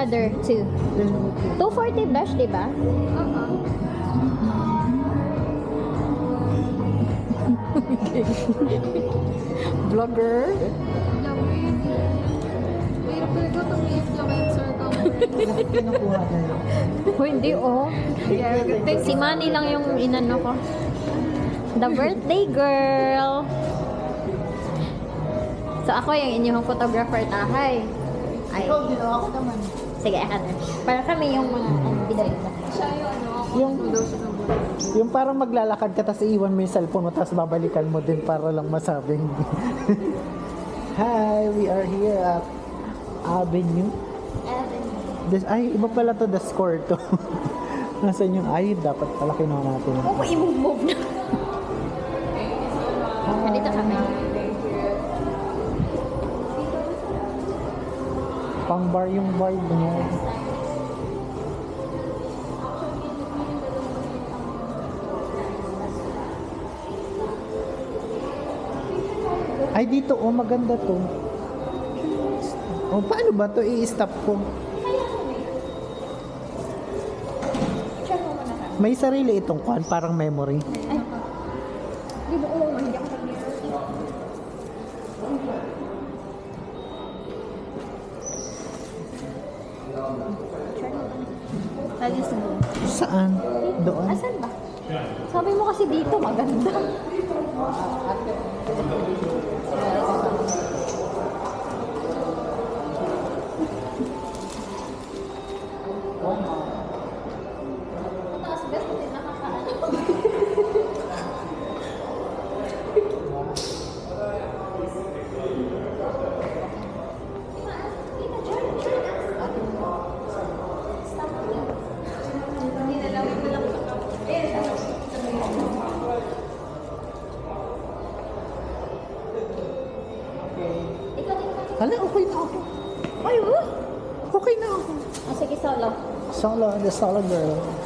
another two. 240 blush, di ba? Vlogger. Pero talaga itong influencer ka mo. Kinukuha na yun. Oh, hindi oh. Si Manny lang yung inano ko. The birthday girl. So ako yung inyong photographer tahay. Ay. Ikaw, ginawa ko naman. Sige, akan na. Para kami yung mga bida-bida. Siya yung ano, ako Yung- daw siya ng buhay. Yung parang maglalakad ka, tapos iiwan mo yung cellphone mo, tapos babalikan mo din para lang masabing. Hi, we are here at Avenue. Ay, iba pala to, the score to. Nasaan yung, ay, dapat pala kinuha natin. Oo, i-move na. Nandito kami. Pang bar yung vibe niya. Ay, dito, oh, maganda to. Oh, paano ba to? I-stop ko. Check mo muna ka. May sarili itong kwan, parang memory. Di ba ko hindi ako pag-mirror. Lagi sa buong. Saan? Doon? Asan ba? Sabi mo kasi dito, maganda. Hala, okay na ako. Ay, Okay na ako. sige, solo. Solo, the solo girl.